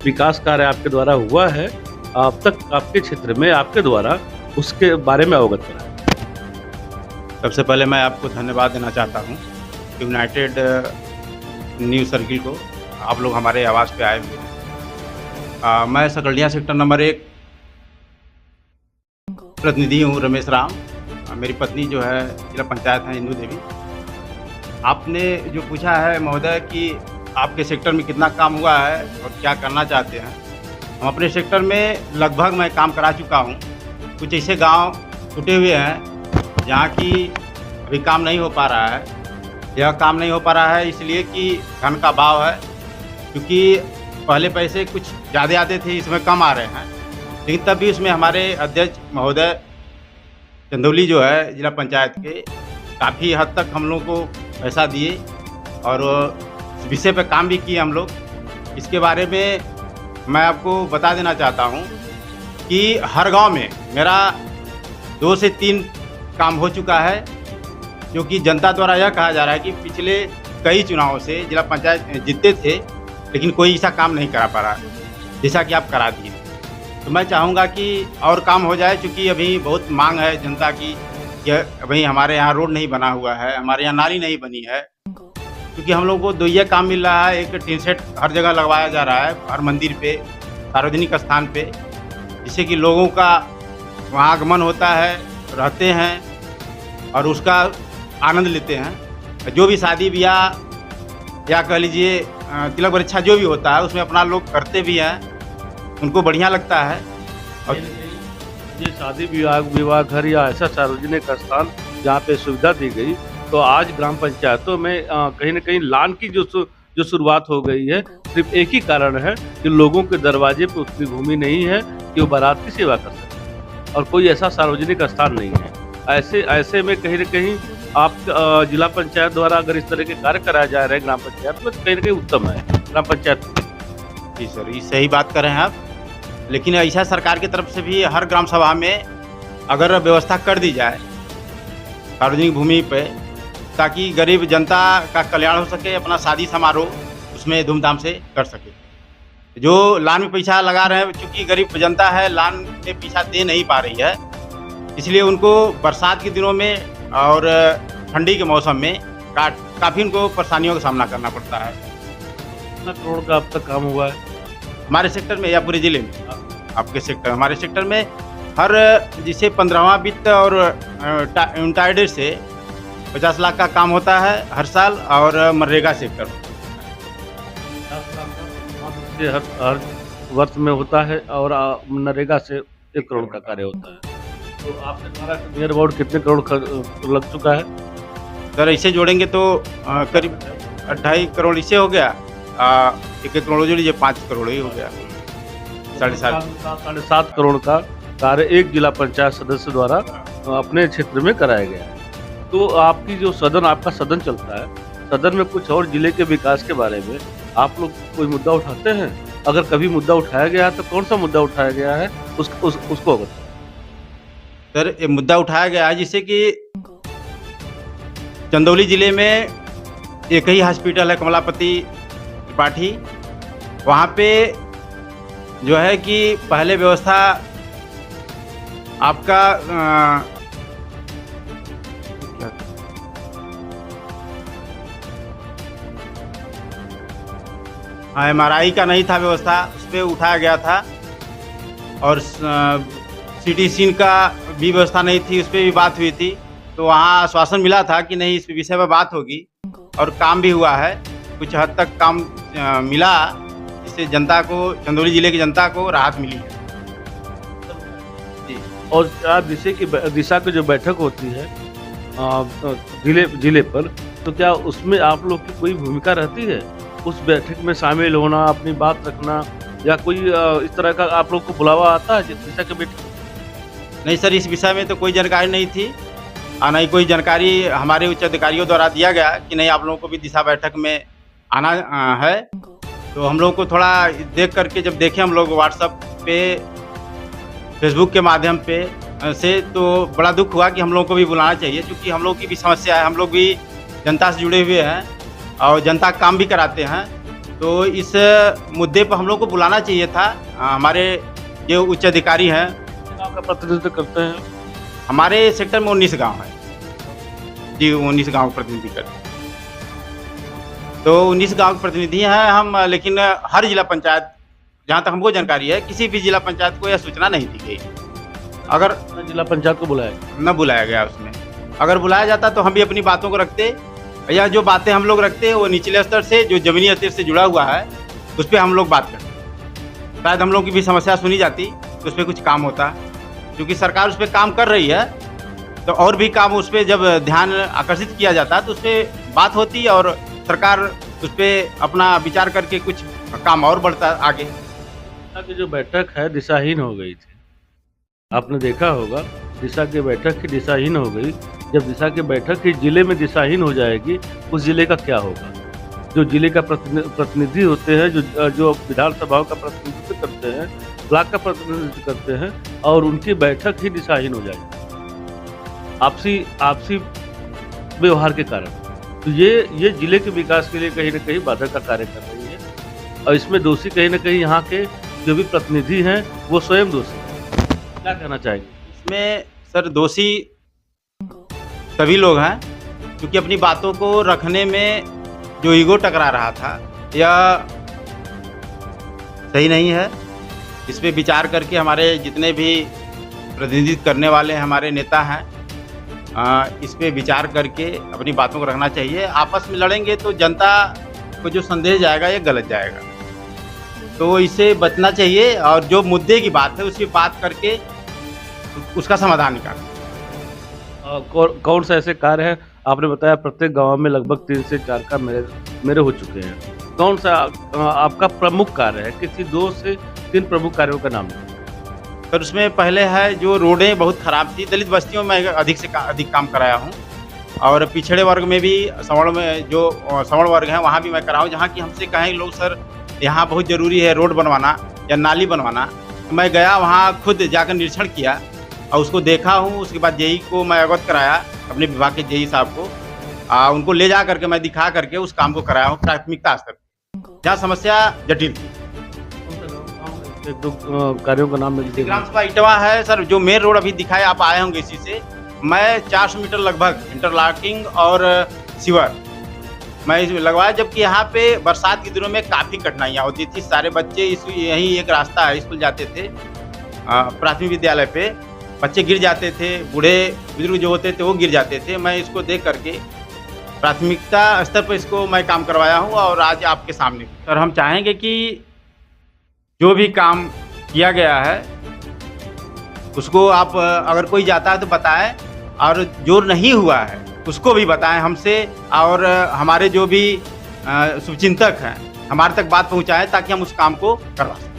विकास कार्य आपके द्वारा हुआ है, अब तक आपके क्षेत्र में आपके द्वारा उसके बारे में अवगत कराएँ? सबसे पहले मैं आपको धन्यवाद देना चाहता हूँ, यूनाइटेड न्यूज़ सर्किल को, आप लोग हमारे आवाज़ पे आए हुए हैं। मैं सकरड़िया सेक्टर नंबर 1 प्रतिनिधि हूँ, रमेश राम। मेरी पत्नी जो है जिला पंचायत हैं इंदू देवी। आपने जो पूछा है महोदय कि आपके सेक्टर में कितना काम हुआ है और क्या करना चाहते हैं, हम अपने सेक्टर में लगभग मैं काम करा चुका हूँ। कुछ ऐसे गांव छूटे हुए हैं जहाँ की अभी काम नहीं हो पा रहा है। यह काम नहीं हो पा रहा है इसलिए कि धन का अभाव है, क्योंकि पहले पैसे कुछ ज़्यादा आते थे, इसमें कम आ रहे हैं। लेकिन तब भी उसमें हमारे अध्यक्ष महोदय चंदौली जो है जिला पंचायत के, काफ़ी हद तक हम लोग को पैसा दिए और इस विषय पे काम भी किए हम लोग। इसके बारे में मैं आपको बता देना चाहता हूँ कि हर गांव में मेरा 2 से 3 काम हो चुका है, क्योंकि जनता द्वारा यह कहा जा रहा है कि पिछले कई चुनावों से जिला पंचायत जीतते थे, लेकिन कोई ऐसा काम नहीं करा पा रहा जैसा कि आप करा दिए। तो मैं चाहूँगा कि और काम हो जाए, क्योंकि अभी बहुत मांग है जनता की कि अभी हमारे यहाँ रोड नहीं बना हुआ है, हमारे यहाँ नाली नहीं बनी है, क्योंकि हम लोगों को दोइया काम मिल रहा है। एक टीन सेट हर जगह लगवाया जा रहा है, हर मंदिर पे, सार्वजनिक स्थान पे, जिससे कि लोगों का वहाँ आगमन होता है, रहते हैं और उसका आनंद लेते हैं। जो भी शादी ब्याह या कह लीजिए तिलक परीक्षा जो भी होता है उसमें अपना लोग करते भी हैं, उनको बढ़िया लगता है। और ये शादी विवाह घर या ऐसा सार्वजनिक स्थान जहाँ पे सुविधा दी गई, तो आज ग्राम पंचायतों में कहीं न कहीं लान की जो शुरुआत हो गई है, सिर्फ एक ही कारण है कि लोगों के दरवाजे पे उतनी भूमि नहीं है कि वो बारात की सेवा कर सकें, और कोई ऐसा सार्वजनिक स्थान नहीं है। ऐसे में कहीं न कहीं आप जिला पंचायत द्वारा अगर इस तरह के कार्य कराए जा रहे हैं ग्राम पंचायत में, तो कहीं न कहीं उत्तम है ग्राम पंचायत। जी सर, ये सही बात कर रहे हैं आप, लेकिन ऐसा सरकार की तरफ से भी हर ग्राम सभा में अगर व्यवस्था कर दी जाए सार्वजनिक भूमि पे, ताकि गरीब जनता का कल्याण हो सके, अपना शादी समारोह उसमें धूमधाम से कर सके। जो लान में पैसा लगा रहे हैं, क्योंकि गरीब जनता है, लान में पैसा दे नहीं पा रही है, इसलिए उनको बरसात के दिनों में और ठंडी के मौसम में काफ़ी उनको परेशानियों का सामना करना पड़ता है। कितना करोड़ का अब तक काम हुआ है हमारे सेक्टर में या पूरे जिले में? आपके सेक्टर, हमारे सेक्टर में हर जिसे 15वां वित्त और यूनाइटेड से 50 लाख का काम होता है हर साल, और मनरेगा सेक्टर हर वर्ष में होता है, और मनरेगा से 1 करोड़ का कार्य होता है। तो आपके द्वारा नियर अबाउट कितने करोड़ लग चुका है? सर ऐसे जोड़ेंगे तो करीब 2.5 करोड़ इससे हो गया, 1 करोड़ जोड़ लीजिए, 5 करोड़ ही हो गया, 7.5 करोड़ का कार्य एक जिला पंचायत सदस्य द्वारा अपने क्षेत्र में कराया गया है। तो आपकी जो आपका सदन चलता है, सदन में कुछ और जिले के विकास के बारे में आप लोग कोई मुद्दा उठाते हैं? अगर कभी मुद्दा उठाया गया है तो कौन सा मुद्दा उठाया गया है, उसको अवगत। सर ये मुद्दा उठाया गया है जिससे कि चंदौली जिले में एक ही हॉस्पिटल है, कमलापति त्रिपाठी। वहाँ पे जो है कि पहले व्यवस्था आपका MRI का नहीं था व्यवस्था, उस पर उठाया गया था, और CT स्कैन का भी व्यवस्था नहीं थी, उस पर भी बात हुई थी। तो वहाँ आश्वासन मिला था कि नहीं, इस विषय पर बात होगी, और काम भी हुआ है, कुछ हद तक काम मिला, जिससे जनता को, चंदौली जिले की जनता को राहत मिली है। और क्या दिशा की जो बैठक होती है जिले पर, तो क्या उसमें आप लोग की कोई भूमिका रहती है? उस बैठक में शामिल होना, अपनी बात रखना, या कोई इस तरह का आप लोग को बुलावा आता है दिशा के बैठक? नहीं सर, इस विषय में तो कोई जानकारी नहीं थी, और नहीं कोई जानकारी हमारे उच्च अधिकारियों द्वारा दिया गया कि नहीं आप लोगों को भी दिशा बैठक में आना है। तो हम लोग को थोड़ा देख करके जब देखें हम लोग व्हाट्सएप पे, फेसबुक के माध्यम पे से, तो बड़ा दुख हुआ कि हम लोगों को भी बुलाना चाहिए, क्योंकि हम लोग की भी समस्या है, हम लोग भी जनता से जुड़े हुए हैं और जनता का काम भी कराते हैं। तो इस मुद्दे पर हम लोग को बुलाना चाहिए था। हमारे जो उच्च अधिकारी हैं, गाँव का प्रतिनिधित्व करते हैं। हमारे सेक्टर में 19 गांव हैं जी, 19 गांव का प्रतिनिधि करते हैं। तो 19 गांव के प्रतिनिधि हैं हम, लेकिन हर जिला पंचायत, जहां तक हमको जानकारी है, किसी भी जिला पंचायत को यह सूचना नहीं दी गई। अगर जिला पंचायत को बुलाया गया। न बुलाया गया उसमें, अगर बुलाया जाता तो हम भी अपनी बातों को रखते, या जो बातें हम लोग रखते हैं वो निचले स्तर से, जो जमीनी स्तर से जुड़ा हुआ है, उस पर हम लोग बात करते। शायद हम लोग की भी समस्या सुनी जाती तो उस पर कुछ काम होता। क्योंकि सरकार उस पर काम कर रही है, तो और भी काम उस पर जब ध्यान आकर्षित किया जाता तो उस पर बात होती और सरकार उस पर अपना विचार करके कुछ काम और बढ़ता आगे। की जो बैठक है दिशाहीन हो गई थी, आपने देखा होगा। दिशा की बैठक ही दिशाहीन हो गई। जब दिशा की बैठक ही जिले में दिशाहीन हो जाएगी, उस जिले का क्या होगा? जो जिले का प्रतिनिधि होते हैं, जो विधानसभाओं का प्रतिनिधित्व करते हैं, ब्लॉक का प्रतिनिधित्व करते हैं, और उनकी बैठक ही दिशाहीन हो जाएगी आपसी व्यवहार के कारण। तो ये जिले के विकास के लिए कहीं न कहीं बाधक का कार्य कर रही है, और इसमें दोषी कहीं न कहीं यहाँ के जो भी प्रतिनिधि हैं वो स्वयं दोषी हैं। क्या कहना चाहेंगे? इसमें सर दोषी सभी लोग हैं, क्योंकि अपनी बातों को रखने में जो ईगो टकरा रहा था यह सही नहीं है। इस पे विचार करके हमारे जितने भी प्रतिनिधित्व करने वाले हमारे नेता हैं, इस पे विचार करके अपनी बातों को रखना चाहिए। आपस में लड़ेंगे तो जनता को जो संदेश जाएगा ये गलत जाएगा, तो इससे बचना चाहिए। और जो मुद्दे की बात है उस पर बात करके उसका समाधान निकालना। कौन सा ऐसे कार्य है? आपने बताया प्रत्येक गांव में लगभग 3 से 4 काम मेरे हो चुके हैं। कौन सा आपका प्रमुख कार्य है? किसी 2 से 3 प्रमुख कार्यों का नाम है। सर उसमें पहले है जो रोडें बहुत ख़राब थी, दलित बस्तियों में अधिक से अधिक काम कराया हूँ, और पिछड़े वर्ग में भी, सवर्ण में जो सवर्ण वर्ग हैं वहाँ भी मैं कराऊँ। जहाँ की हमसे कहें लोग सर यहाँ बहुत ज़रूरी है रोड बनवाना या नाली बनवाना, तो मैं गया वहाँ खुद जाकर निरीक्षण किया और उसको देखा हूँ। उसके बाद जेई को मैं अवगत कराया, अपने विभाग के जेई साहब को, उनको ले जा करके मैं दिखा करके उस काम को कराया हूँ प्राथमिकता स्तर पर, जहाँ समस्या जटिल थी। 1-2 कार्यों का नाम मिलते ग्राम सभा इटवा है सर, जो मेन रोड अभी दिखाए आप आए होंगे इसी से, मैं 400 मीटर लगभग इंटरलॉकिंग और सीवर मैं इसमें लगवाया। जबकि यहाँ पे बरसात के दिनों में काफ़ी कठिनाइयाँ होती थी। सारे बच्चे यहीं एक रास्ता है, स्कूल जाते थे, प्राथमिक विद्यालय पे बच्चे गिर जाते थे, बूढ़े बुजुर्ग जो होते थे वो गिर जाते थे। मैं इसको देख करके प्राथमिकता स्तर पर इसको मैं काम करवाया हूँ और आज आपके सामने। सर हम चाहेंगे कि जो भी काम किया गया है उसको आप अगर कोई जाता है तो बताएं, और जो नहीं हुआ है उसको भी बताएं हमसे, और हमारे जो भी शुभचिंतक हैं हमारे तक बात पहुंचाएं ताकि हम उस काम को करवा सकें।